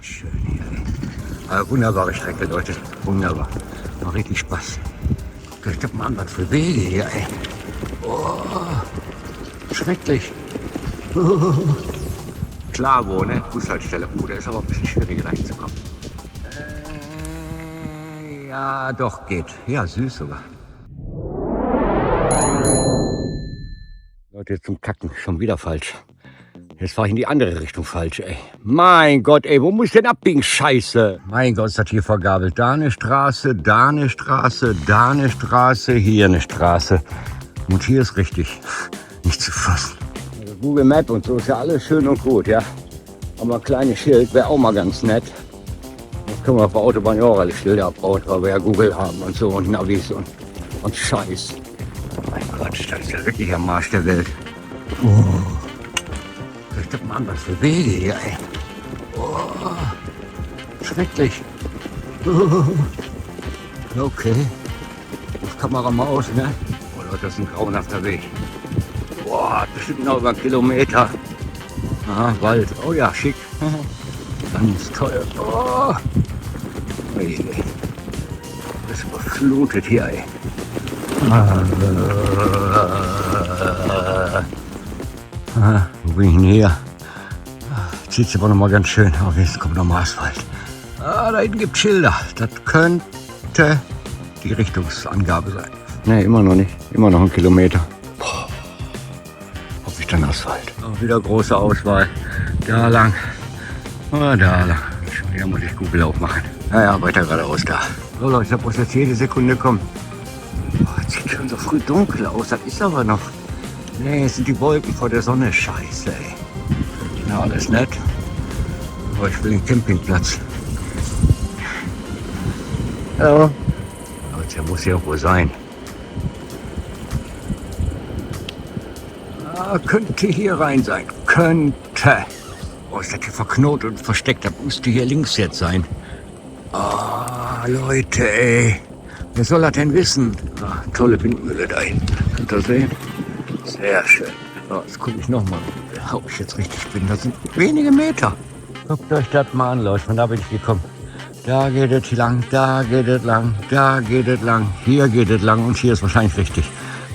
schön hier, ey. Wunderbare Strecke, Leute. Wunderbar. Macht richtig Spaß. Guckt euch doch mal an, was für Wege hier, ey. Oh, schrecklich. Klar, wo, ne? Bushaltestelle. Da ist aber ein bisschen schwierig reinzukommen. Ja, doch, geht. Ja, süß sogar. Leute, zum Kacken. Schon wieder falsch. Jetzt fahre ich in die andere Richtung falsch, ey. Mein Gott, ey, wo muss ich denn abbiegen? Scheiße. Mein Gott, ist das hier vergabelt. Da eine Straße, da eine Straße, da eine Straße, hier eine Straße. Und hier ist richtig. Nicht zu fassen. Also Google Map und so ist ja alles schön und gut, ja. Aber ein kleines Schild wäre auch mal ganz nett. Das können wir auf der Autobahn ja auch alle Schilder abbauen, weil wir ja Google haben und so und Navis und Scheiß. Mein Gott, das ist ja wirklich am Marsch der Welt. Guck doch mal an, was für Wege hier, ey. Oh, schrecklich. Okay. Ruf Kamera mal aus, ne? Oh Leute, das ist ein grauenhafter Weg. Boah, bestimmt noch über einen Kilometer. Ah, Wald. Oh ja, schick. Ganz toll. Oh. Ey, das ist überflutet hier, ey. Wo bin ich denn hier? Zieht sich aber noch mal ganz schön. Aber jetzt kommt noch mal Asphalt. Da hinten gibt es Schilder. Das könnte die Richtungsangabe sein. Ne, immer noch nicht. Immer noch ein Kilometer. Boah. Hoffe ich dann Asphalt. Auch wieder große Auswahl. Da lang. Da lang. Schon wieder muss ich Google aufmachen. Naja, weiter geradeaus da. So Leute, das muss jetzt jede Sekunde kommen. Boah, es sieht schon so früh dunkel aus. Das ist aber noch. Nee, es sind die Wolken vor der Sonne. Scheiße, ey. Na, alles nett. Aber ich will den Campingplatz. Ja. Der muss ja wohl sein. Könnte hier rein sein. Könnte. Oh, ist das hier verknotet und versteckt. Das müsste hier links jetzt sein. Leute, ey. Wer soll das denn wissen? Tolle Windmühle da hinten. Könnt ihr sehen? Sehr schön. So, jetzt gucke ich nochmal, ob ich jetzt richtig bin. Das sind wenige Meter. Guckt euch das mal an, Leute. Von da bin ich gekommen. Da geht es lang, da geht es lang, da geht es lang, hier geht es lang und hier ist wahrscheinlich richtig.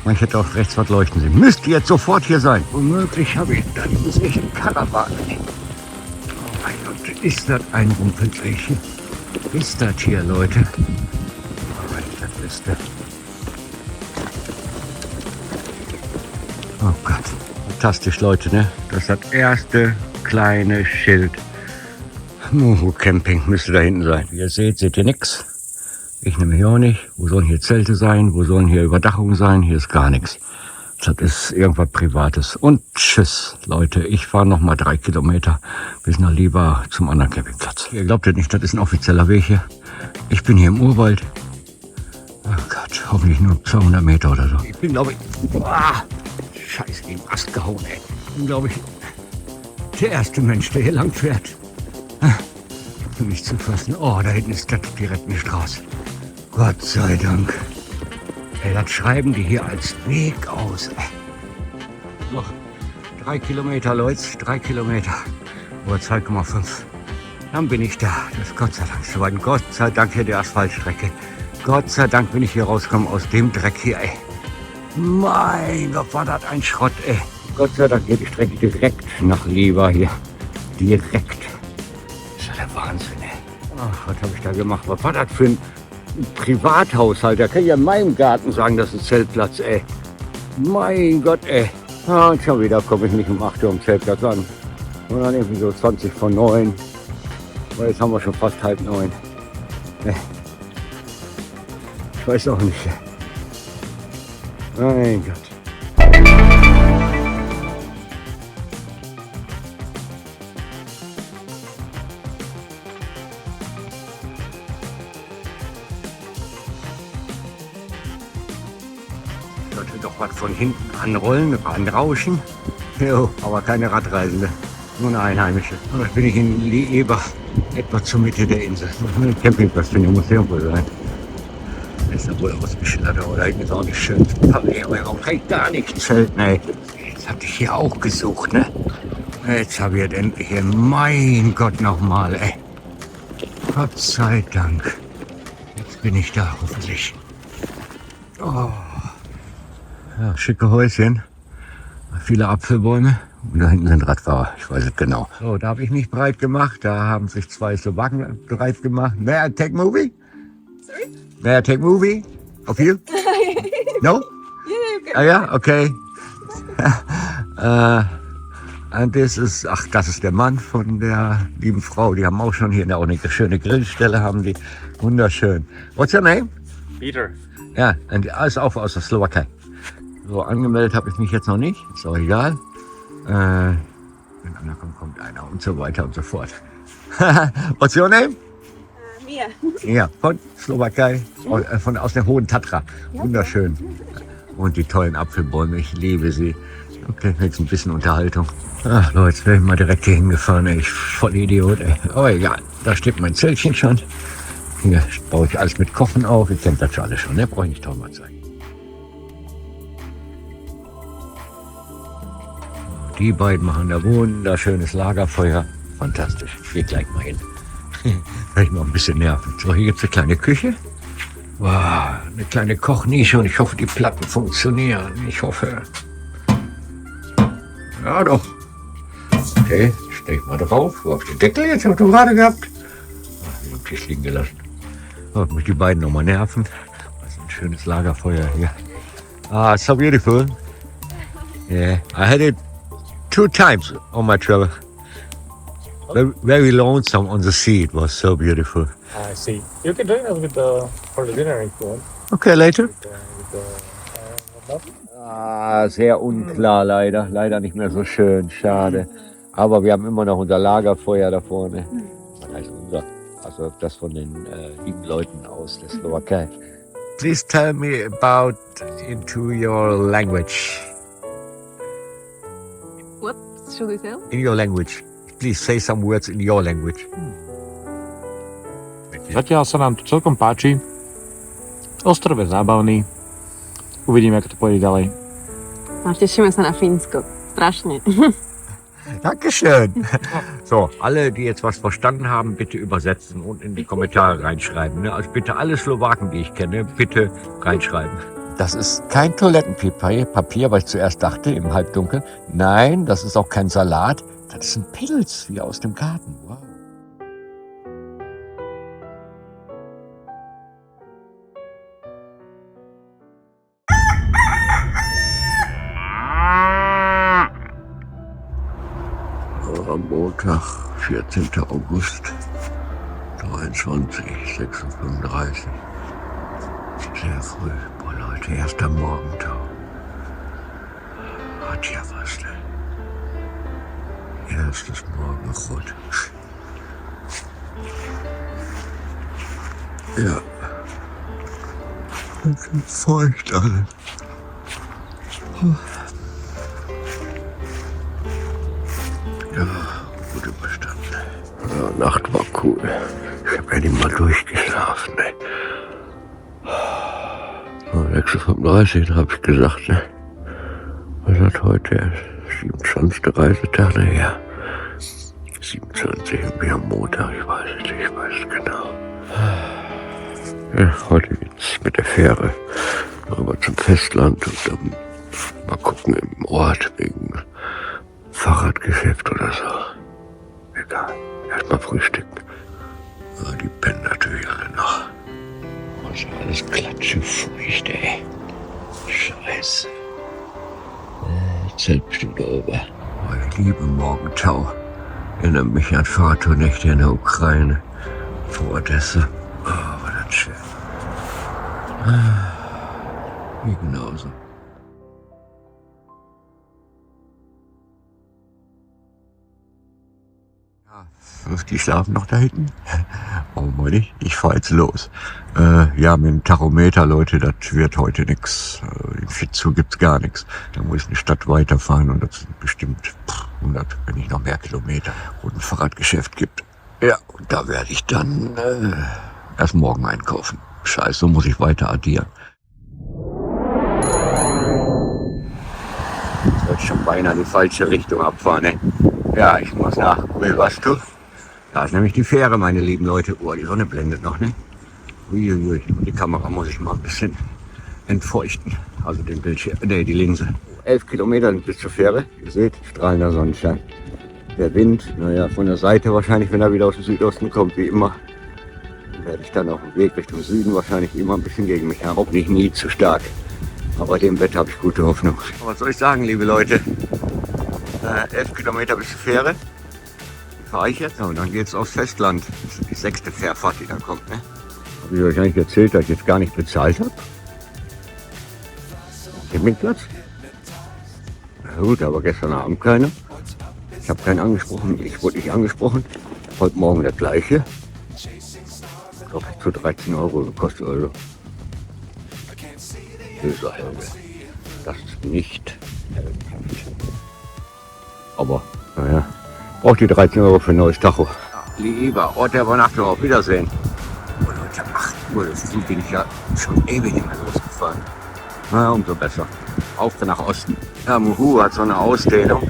Ich hätte auch rechts was leuchten sehen. Müsste jetzt sofort hier sein. Womöglich habe ich dann sehe ein Karawan. Oh mein Gott, ist das ein Rumpelträchen? Ist das hier, Leute? Oh, wenn ich das wüsste. Oh Gott, fantastisch, Leute, ne? Das ist das erste kleine Schild. Muhu Camping müsste da hinten sein. Wie ihr seht ihr nichts. Ich nehme hier auch nicht. Wo sollen hier Zelte sein? Wo sollen hier Überdachungen sein? Hier ist gar nichts. Das ist irgendwas Privates. Und tschüss, Leute. Ich fahre noch mal 3 Kilometer bis nach Lieber zum anderen Campingplatz. Ihr glaubt ja nicht, das ist ein offizieller Weg hier. Ich bin hier im Urwald. Oh Gott, hoffentlich nur 200 Meter oder so. Ich bin, glaube ich, Scheiße, gegen den Ast gehauen, ey. Ich bin, glaube ich, der erste Mensch, der hier lang fährt. Für mich zu fassen. Oh, da hinten ist das die rettende Straße. Gott sei Dank. Ey, das schreiben die hier als Weg aus. Noch 3 Kilometer, Leute. 3 Kilometer. Oder 2,5. Dann bin ich da. Das ist Gott sei Dank soweit. Gott sei Dank hier die Asphaltstrecke. Gott sei Dank bin ich hier rausgekommen aus dem Dreck hier, ey. Mein Gott, war das ein Schrott, ey. Gott sei Dank geht die Strecke direkt nach Lieber hier. Direkt. Das ist ja der Wahnsinn, ey. Ach, was habe ich da gemacht? Was war das für ein Privathaushalt? Da kann ich ja in meinem Garten sagen, das ist ein Zeltplatz, ey. Mein Gott, ey. Und schon wieder komme ich nicht um 8 Uhr am Zeltplatz an. Und dann irgendwie so 20 vor 9. Aber jetzt haben wir schon fast 8:30. Ich weiß auch nicht. Mein Gott. Sollte doch was von hinten anrollen, anrauschen. Jo, aber keine Radreisende, nur eine Einheimische. Und jetzt bin ich in Lieber, etwa zur Mitte der Insel. Ein Campingplatz, finde ich, muss irgendwo sein. Das ist ja wohl ausgeschildert, aber da hinten ist auch nicht schön. Aber warum kann ich da nicht zelten, ey? Jetzt hatte ich hier auch gesucht, ne? Jetzt habe ich es endlich hier. Mein Gott, nochmal, ey. Gott sei Dank. Jetzt bin ich da, hoffentlich. Oh. Ja, schicke Häuschen. Viele Apfelbäume. Und da hinten sind Radfahrer. Ich weiß es genau. So, da habe ich mich breit gemacht. Da haben sich zwei Slowaken breit gemacht. May I take movie? Sorry? May I take movie? Of you? No? Yeah, Ah ja, okay. Und das ist, ach, das ist der Mann von der lieben Frau. Die haben auch schon hier auch eine schöne Grillstelle, haben die. Wunderschön. What's your name? Peter. Ja, und alles auch aus der Slowakei. So, angemeldet habe ich mich jetzt noch nicht. Ist auch egal. Wenn einer kommt einer und so weiter und so fort. What's your name? Mia. Ja, von Slowakei, aus der Hohen Tatra. Wunderschön. Und die tollen Apfelbäume, ich liebe sie. Okay, jetzt ein bisschen Unterhaltung. Ach Leute, jetzt wäre ich mal direkt hier hingefahren, ey. Ich voll Idiot, ey. Aber egal, da steht mein Zeltchen schon. Hier baue ich alles mit Kochen auf. Ihr kennt das schon alles schon, ne? Brauche ich nicht tausendmal zeigen. Die beiden machen da wunderschönes Lagerfeuer. Fantastisch. Ich gehe gleich mal hin. Vielleicht noch ein bisschen nerven. So, hier gibt es eine kleine Küche. Wow, eine kleine Kochnische und ich hoffe, die Platten funktionieren. Ich hoffe. Ja, doch. Okay, stell ich mal drauf. Wo auf den Deckel jetzt? Hab ich doch gerade gehabt. Ach, den Tisch liegen gelassen. So, ich muss die beiden nochmal nerven. Das ist ein schönes Lagerfeuer hier. Ah, it's so beautiful. Yeah, I had it 2 times on my travel. Very, very lonesome on the sea. It was so beautiful. I see. You can join us for the dinner if you want. Okay, later. Whatnot. Ah, sehr unklar leider. Leider nicht mehr so schön. Schade. Aber wir haben immer noch unser Lagerfeuer da vorne. Was heißt unser? Also das von den lieben Leuten aus der Slowakei. Please tell me about into your language. What should we tell? In your language. Please say some words in your language. Zatiaľ sa nám tu celkom páči. Ostrov je zábavný. Uvidíme, ako to pôjde ďalej. No, tešíme sa na Fínsko. Strašne. Dankeschön. So, alle, die jetzt was verstanden haben, bitte übersetzen und in die Kommentare reinschreiben. Ne? Also bitte alle Slowaken, die ich kenne, bitte reinschreiben. Das ist kein Toilettenpapier, weil ich zuerst dachte, im Halbdunkel. Nein, das ist auch kein Salat. Das ist ein Pilz, wie aus dem Garten. Wow. Am Montag, 14. August, 23:36. Sehr früh. Boah, Leute, erster Morgentau. Hat ja was, ne? Erstes Morgenrot. Ja. Das ist feucht alles. Ja, gut überstanden. Ja, Nacht war cool. Ich habe ja nicht mal durchgeschlafen. Ne? 6:35 habe ich gesagt. Ne? Was hat heute erst? 27. Reisetag? Naja. 27 irgendwie am Montag. Ich weiß es nicht. Ich weiß es genau. Ja, heute geht's mit der Fähre rüber zum Festland und dann mal gucken im Ort wegen Fahrradgeschäft oder so. Egal. Erstmal frühstücken. Ja, die pennen natürlich alle noch. Was alles klatschefeucht, ey. Scheiße. Zelt bestimmt over. Oh, ich liebe Morgentau. Erinnere mich an Fahrradtournächte in der Ukraine. Vor Odessa. Oh, war das schön. Wie genauso. Die schlafen noch da hinten. Warum wohl nicht? Ich fahr jetzt los. Ja, mit dem Tachometer, Leute, das wird heute nix. In Fizu gibt's gar nichts. Da muss ich eine Stadt weiterfahren und das sind bestimmt 100, wenn nicht noch mehr Kilometer, wo ein Fahrradgeschäft gibt. Ja, und da werde ich dann erst morgen einkaufen. Scheiße, so muss ich weiter addieren. Ich wollte schon beinahe in die falsche Richtung abfahren, ne? Ja, ich muss nach. Was du? Da ist nämlich die Fähre, meine lieben Leute. Oh, die Sonne blendet noch, ne? Uiuiui. Und die Kamera muss ich mal ein bisschen entfeuchten. Also den Bildschirm, die Linse. 11 Kilometer bis zur Fähre. Ihr seht, strahlender Sonnenschein. Der Wind, naja, von der Seite wahrscheinlich, wenn er wieder aus dem Südosten kommt, wie immer, werde ich dann auf dem Weg Richtung Süden wahrscheinlich immer ein bisschen gegen mich haben. Hoffentlich nie zu stark. Aber bei dem Wetter habe ich gute Hoffnung. Was soll ich sagen, liebe Leute? 11 Kilometer bis zur Fähre. Die fahre ich jetzt und dann geht es aufs Festland. Das ist die 6. Fährfahrt, die da kommt. Ne? Habe ich euch eigentlich erzählt, dass ich jetzt gar nicht bezahlt habe? Campingplatz? Na gut, aber gestern Abend keiner. Ich habe keinen angesprochen, ich wurde nicht angesprochen. Heute Morgen der gleiche. Ich glaube, zu 13 Euro gekostet. Also. Böser Helge. Das ist nicht heldenhaft. Aber, naja, braucht die 13 Euro für ein neues Tacho. Lieber Ort der Übernachtung, auf Wiedersehen. Oh Leute, 8 Uhr, so bin ich ja schon ewig nicht mehr losgefahren. Na, umso besser. Auf nach Osten. Ja, Muhu hat so eine Ausdehnung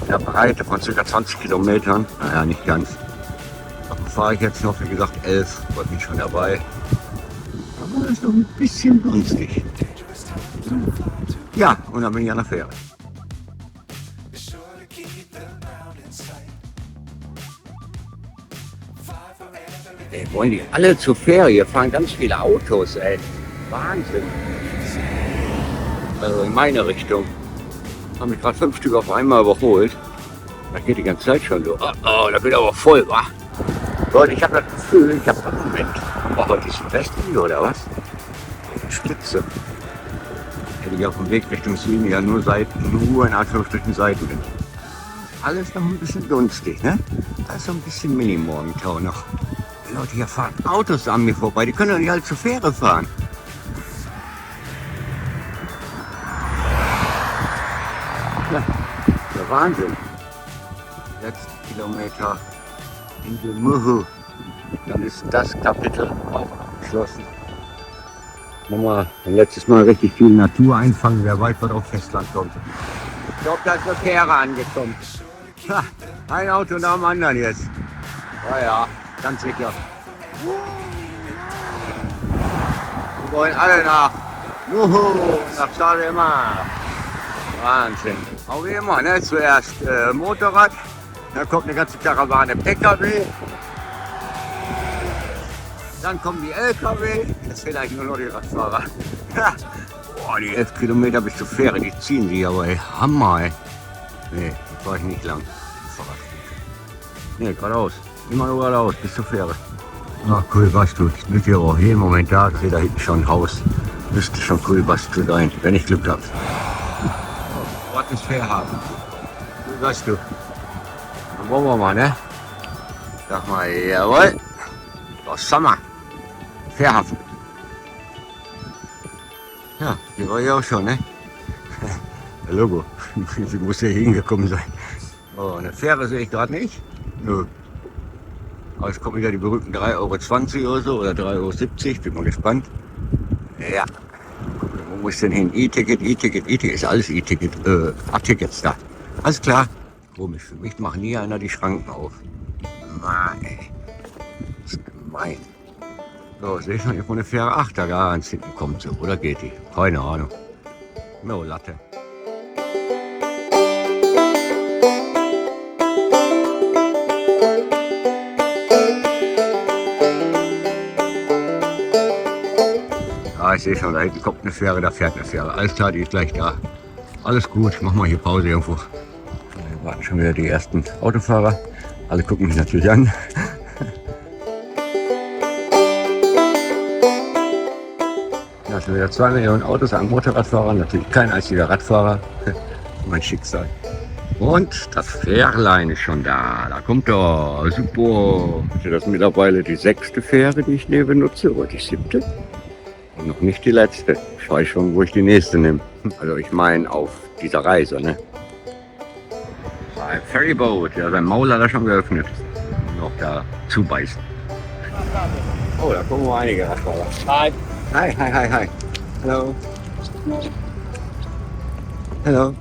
in der Breite von ca. 20 Kilometern. Naja, nicht ganz. Dann fahre ich jetzt noch, wie gesagt, 11. Ich bin schon dabei. Aber das ist noch ein bisschen günstig. Ja, und dann bin ich an der Fähre. Ey, wollen die alle zur Fähre? Hier fahren ganz viele Autos, ey. Wahnsinn. Also in meine Richtung. Haben mich gerade 5 Stück auf einmal überholt. Da geht die ganze Zeit schon so. Oh, da wird aber voll, wa? Leute, ich habe das Gefühl, ich habe einen Moment. Oh, heute ist Silvester oder was? Spitze. Hätte ich auf dem Weg Richtung Süden ja nur in Anführungsstrichen Seitenwind. Alles noch ein bisschen günstig, ne? Da ist so ein bisschen Mini-Morgentau noch. Die Leute hier fahren Autos an mir vorbei, die können doch nicht alle zur Fähre fahren. Ja, der Wahnsinn. Letzten Kilometer in den Muhu. Dann ist das Kapitel auch abgeschlossen. Nochmal ein letztes Mal richtig viel Natur einfangen, wer weit was auf Festland kommt. Ich glaube, da ist eine Fähre angekommen. Ha, ein Auto nach dem anderen jetzt. Ja, ja, ganz sicher. Wir wollen alle nach Muhu, nach Salema. Wahnsinn. Auch wie immer, ne? Zuerst Motorrad, dann kommt eine ganze Karawane PKW. Dann kommen die LKW, jetzt vielleicht nur noch die Radfahrer. Boah, die 11 Kilometer bis zur Fähre, die ziehen die aber, ey. Hammer, ey. Nee, das war ich nicht lang. Nee, geradeaus. Immer nur geradeaus, bis zur Fähre. Ach, cool, was du. Ich bin hier auch jeden Moment da, ich sehe da hinten schon ein Haus. Müsste schon cool was zu sein, wenn ich Glück habe. Was ist Fährhafen? Cool, was du. Dann wollen wir mal, ne? Sag mal, jawohl. Das Sommer. Fährhafen. Ja, hier war ich auch schon, ne? Der Logo. Sie muss ja hingekommen sein. Oh, eine Fähre sehe ich gerade nicht. Nö. Aber es kommen wieder die berühmten 3,20 Euro oder so oder 3,70 Euro. Bin mal gespannt. Ja. Wo muss ich denn hin? E-Ticket, E-Ticket, E-Ticket. Ist alles E-Ticket. A-Tickets da. Alles klar. Komisch. Für mich macht nie einer die Schranken auf. Mann, ey. Das ist gemein. So, sehe ich noch irgendwo eine Fähre? Ach, da ganz hinten kommt sie. Oder geht die? Keine Ahnung. No, Latte. Ja, ich sehe schon, da hinten kommt eine Fähre, da fährt eine Fähre. Alles klar, die ist gleich da. Alles gut, ich mach mal hier Pause irgendwo. Da warten schon wieder die ersten Autofahrer. Alle gucken mich natürlich an. Da sind wieder 2 Millionen Autos an Motorradfahrern, natürlich kein einziger Radfahrer. Mein Schicksal. Und das Fährlein ist schon da. Da kommt er. Super. Das ist mittlerweile die 6. Fähre, die ich benutze, oder die 7. Und noch nicht die letzte. Ich weiß schon, wo ich die nächste nehme. Also ich meine auf dieser Reise, ne? Ein Ferryboat. Ja, sein Maul hat er schon geöffnet. Noch da zubeißen. Oh, da kommen wir einige Radfahrer. Hi. Hi, hi, hi, hi. Hello. Hello.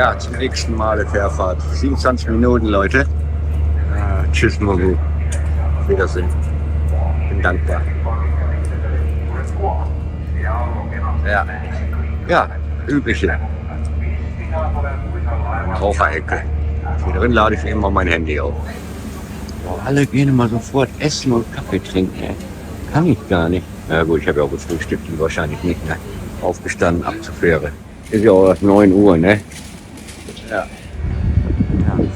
Ja, zum nächsten Mal Fährfahrt. 27 Minuten, Leute. Tschüss, Mogu. Auf Wiedersehen. Bin dankbar. Ja, übliche Raucherecke. Hier drin lade ich immer mein Handy auf. Alle gehen immer sofort essen und Kaffee trinken. Kann ich gar nicht. Na gut, ich habe ja auch gefrühstückt, die wahrscheinlich nicht, ne? Aufgestanden, ab zur Fähre. Ist ja auch erst 9 Uhr, ne? Ja.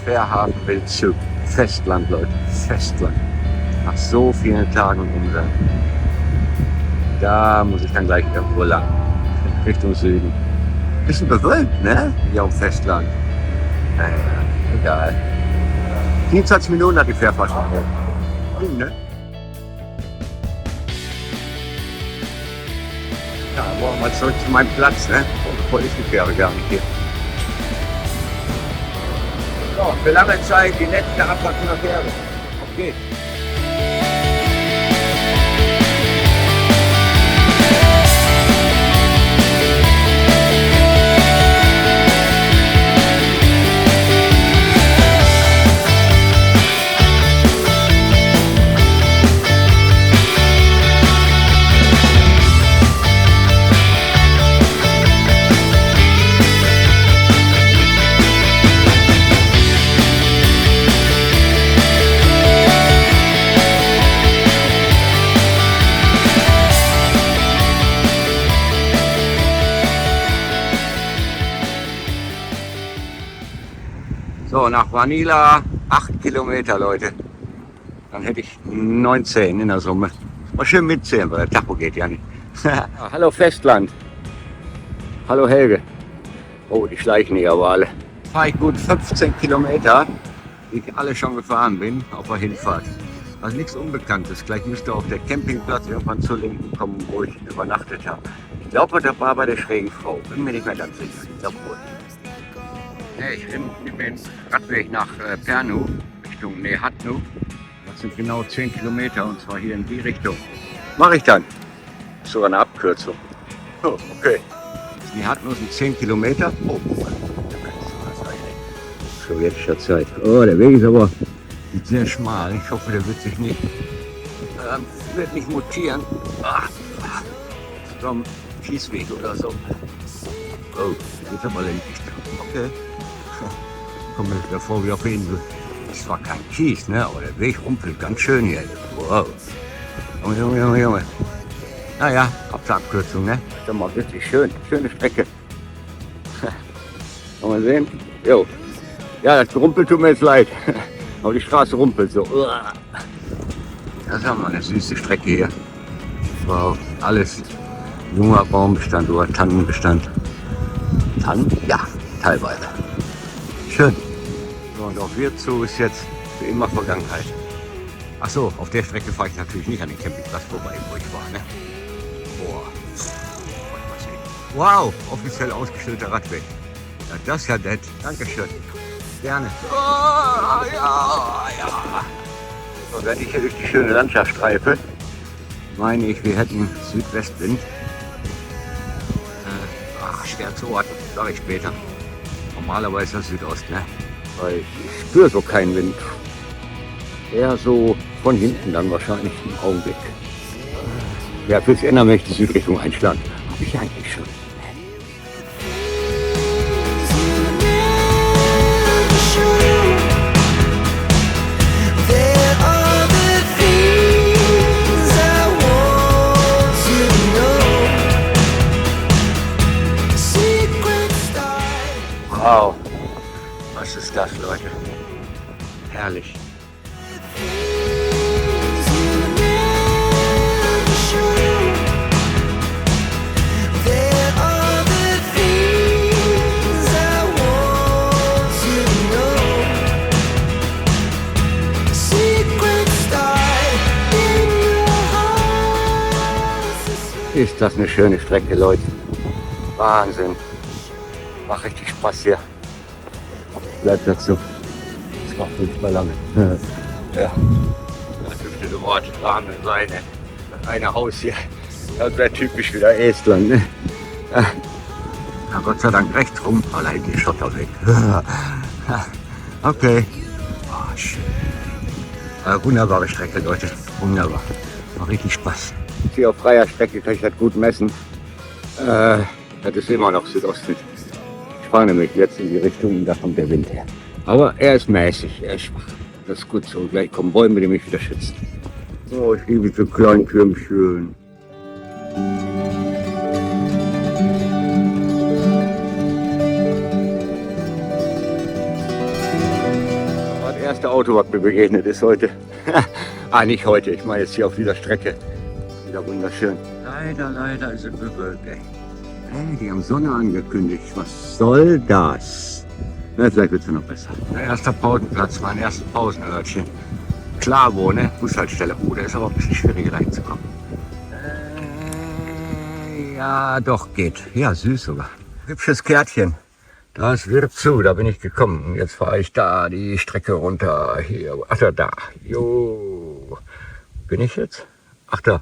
Fährhafen will zu. Festland, Leute. Festland. Nach so vielen Tagen Umsatz. Da muss ich dann gleich irgendwo lang. Richtung Süden. Bisschen bewölkt, ne? Hier auf Festland. Naja, egal. 24 Minuten hat die Fährfahrt schon. Ne? Ja, wollen wir mal zurück zu meinem Platz, ne? Voll ist die Fähre gar nicht hier. So, für lange Zeit die letzte Abfahrt von der Fähre. Auf geht's. So, nach Manila 8 Kilometer, Leute. Dann hätte ich 19 in der Summe. Mal schön mitzählen, weil der Tacho geht ja nicht. Hallo Festland. Hallo Helge. Oh, die schleichen hier aber alle. Fahre ich gut 15 Kilometer, die ich alle schon gefahren bin, auf der Hinfahrt. Also nichts Unbekanntes. Gleich müsste auch der Campingplatz irgendwann zur Linken kommen, wo ich übernachtet habe. Ich glaube, das war bei der schrägen Frau. Bin mir nicht mehr ganz sicher. Ich glaube wohl. Hey, ich bin den Radweg nach Pärnu, Richtung Nehatnu. Das sind genau 10 Kilometer und zwar hier in die Richtung. Mache ich dann. Das ist sogar eine Abkürzung. Oh, okay. Nehatnu sind 10 Kilometer. Oh, sowjetischer Zeit. Oh, der Weg ist aber sehr schmal. Ich hoffe, der wird sich nicht, mutieren. So ein Kiesweg oder so. Oh, jetzt aber ländlich. Okay. Kommen wir wieder vor wie auf der Insel. Das war kein Kies, ne? Aber der Weg rumpelt ganz schön hier. Wow. Junge. Naja, Abkürzung, ne? Das ist doch mal wirklich schön. Schöne Strecke. Kann man sehen? Jo. Ja, das rumpelt tut mir jetzt leid. Aber die Straße rumpelt so. Das haben wir eine süße Strecke hier. Wow. Alles junger Baumbestand oder Tannenbestand. Tannen? Ja, teilweise. Schön. So, und auf Wirzu ist jetzt für immer Vergangenheit. Achso, auf der Strecke fahre ich natürlich nicht an den Campingplatz vorbei, wo ich war. Ne? Boah. Wow, offiziell ausgestellter Radweg. Ja, das ist ja nett. Dankeschön. Gerne. Oh, ja. So, wenn ich hier durch die schöne Landschaft streife, meine ich, wir hätten Südwestwind. Schwer zu orten, sage ich später. Normalerweise Südost, ne? Weil ich spüre so keinen Wind. Eher so von hinten dann wahrscheinlich im Augenblick. Ja, fürs ändern möchte ich die Südrichtung einschlagen. Habe ich eigentlich schon. Wow, was ist das, Leute? Herrlich. Ist das eine schöne Strecke, Leute. Wahnsinn. Macht richtig Spaß hier. Bleibt dazu. Das macht furchtbar lange. Ja. Das dürfte der Ort Rahmen sein. Das eine Haus hier. Das wäre typisch wieder Estland. Ne? Na Gott sei Dank rechts rum, allein die Schotter weg. Okay. Oh, schön. Wunderbare Strecke, Leute. Wunderbar. Macht richtig Spaß. Hier auf freier Strecke kann ich das gut messen. Das ist immer noch Südosten. Ich fahre nämlich jetzt in die Richtung, da kommt der Wind her. Aber er ist mäßig, er ist schwach. Das ist gut so. Gleich kommen Bäume, die mich wieder schützen. Oh, ich liebe so kleine Türmchen. Das erste Auto, was mir begegnet ist heute. Nicht heute, ich meine jetzt hier auf dieser Strecke. Wieder wunderschön. Leider ist es bewölkt, ey. Hey, die haben Sonne angekündigt. Was soll das? Na, vielleicht wird es ja noch besser. Der erste Pausenplatz, mein erstes Pausenörtchen. Klar, wo, ne? Bushaltestelle. Oh, da ist aber ein bisschen schwierig reinzukommen. Ja, doch, geht. Ja, süß sogar. Hübsches Kärtchen. Das wird zu, da bin ich gekommen. Und jetzt fahre ich da die Strecke runter. Hier, ach da. Jo. Bin ich jetzt? Ach da.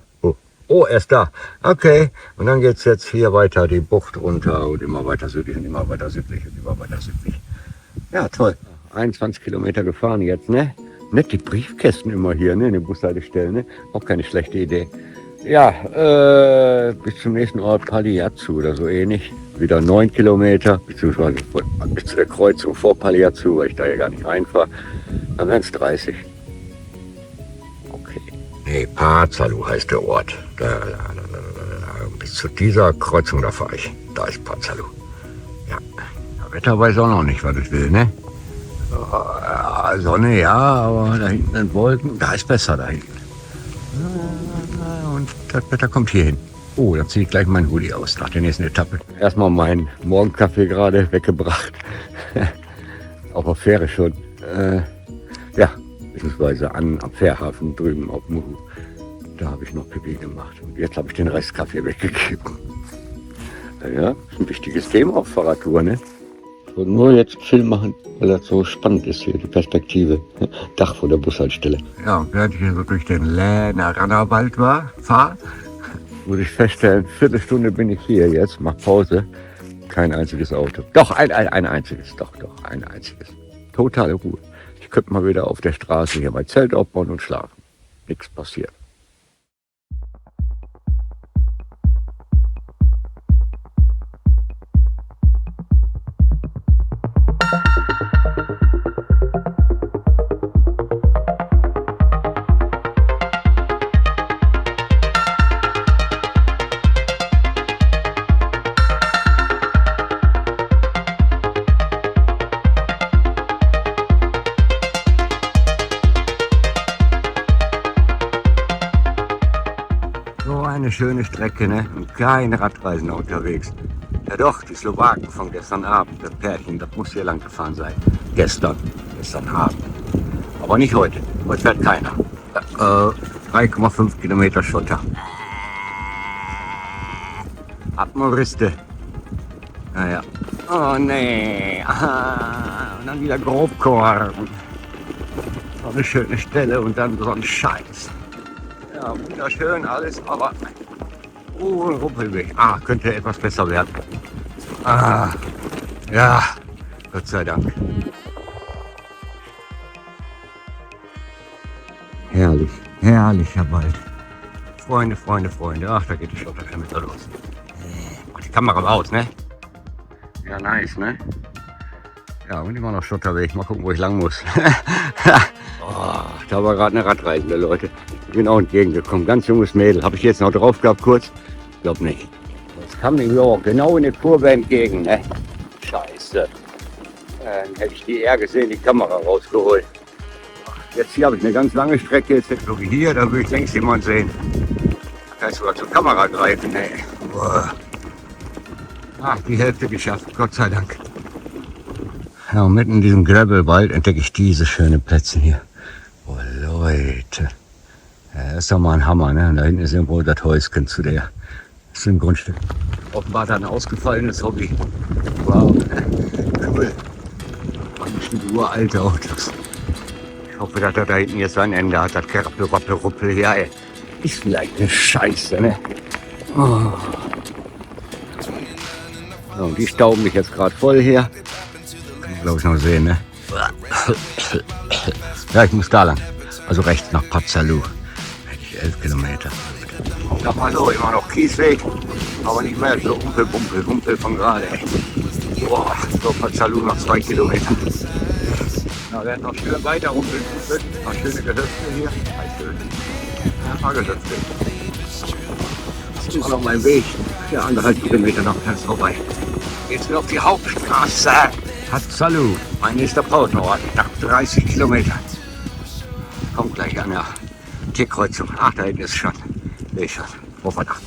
Oh, er ist da. Okay. Und dann geht's jetzt hier weiter die Bucht runter und immer weiter südlich und immer weiter südlich und immer weiter südlich. Ja, toll. 21 Kilometer gefahren jetzt, ne? Nett die Briefkästen immer hier, ne? In den Bushaltestellen, ne? Auch keine schlechte Idee. Ja, bis zum nächsten Ort Pagliazzu oder so ähnlich. Wieder 9 Kilometer, beziehungsweise bis zu der Kreuzung vor Pagliazzu, weil ich da ja gar nicht reinfahre. Dann wären es 30. Okay. Nee, Pazzalu heißt der Ort. Bis zu dieser Kreuzung, da fahre ich. Da ist Pazzalu. Ja, das Wetter weiß auch noch nicht, was ich will, ne? Sonne, ja, aber da hinten sind Wolken. Da ist besser, da hinten. Und das Wetter kommt hier hin. Oh, dann ziehe ich gleich meinen Hoodie aus nach der nächsten Etappe. Erstmal meinen Morgenkaffee gerade weggebracht. Auf der Fähre schon. Ja, beziehungsweise am Fährhafen drüben auf Muhu. Da habe ich noch Pipi gemacht. Und jetzt habe ich den Restkaffee weggegeben. Ja, ist ein wichtiges Thema auf Fahrradtour, ne? Und nur jetzt Film machen, weil das so spannend ist hier, die Perspektive. Dach vor der Bushaltestelle. Ja, und während ich hier so durch den Lääner Rannerwald fahre, muss ich feststellen, Viertelstunde bin ich hier jetzt, mach Pause. Kein einziges Auto. Doch, ein einziges. Doch, ein einziges. Totale Ruhe. Ich könnte mal wieder auf der Straße hier mein Zelt aufbauen und schlafen. Nichts passiert. Eine schöne Strecke, ne? Und keine Radreisende unterwegs. Ja doch, die Slowaken von gestern Abend, das Pärchen, das muss hier lang gefahren sein. Gestern Abend. Aber nicht heute. Heute fährt keiner. 3,5 Kilometer Schotter. Abmoriste. Naja. Oh nee. Und dann wieder Grobkorn. So eine schöne Stelle und dann so ein Scheiß. Ja, wunderschön alles, aber Rumpelweg. Könnte etwas besser werden. Ja, Gott sei Dank. Herrlicher Wald. Freunde. Ach, da geht die Schotter schon wieder los. Mach die Kamera raus, ne? Ja, nice, ne? Ja, und immer noch Schotterweg. Mal gucken, wo ich lang muss. Da war gerade eine Radreisende, Leute. Ich bin auch entgegengekommen. Ganz junges Mädel. Habe ich jetzt noch drauf gehabt, kurz? Glaub nicht. Das kam mir genau in die Kurve entgegen, ne? Scheiße. Dann hätte ich die eher gesehen, die Kamera rausgeholt. Jetzt hier habe ich eine ganz lange Strecke. Jetzt so wie hier, da würde ich längst jemand sehen. Da kann ich sogar zur Kamera greifen, ne? Die Hälfte geschafft, Gott sei Dank. Ja, und mitten in diesem Gravelwald entdecke ich diese schönen Plätze hier. Oh Leute, ja, das ist doch mal ein Hammer, ne? Und da hinten ist irgendwo das Häuschen zu dem Grundstück. Offenbar dann ein ausgefallenes Hobby. Wow, cool. Und bestimmt uralte Autos. Ich hoffe, dass er da hinten jetzt sein Ende hat, das Ruppel. Ja, ey. Ist vielleicht eine Scheiße, ne? Oh. So, und die stauben mich jetzt gerade voll hier. Kann man, glaube ich, noch sehen, ne? Ja, ich muss da lang. Also rechts nach Pazzalou. Hätte ich 11 Kilometer. Sag mal so, immer noch Kiesweg, aber nicht mehr so Humpel von gerade. Boah, so Pazzalou noch 2 Kilometer. Na, werden noch schön weiter rumpeln. Noch schöne Gehöfte hier. Schön. Ein paar Gehöfte. Das ist immer noch mein Weg. 4,5 Kilometer noch ganz vorbei. Jetzt wieder auf die Hauptstraße. Pazzalou, mein nächster Pausenort. Nach 30 Kilometern. Kommt gleich an der Tierkreuzung. Ach, da hinten ist schon. Sehe ich schon. Vor Verdacht.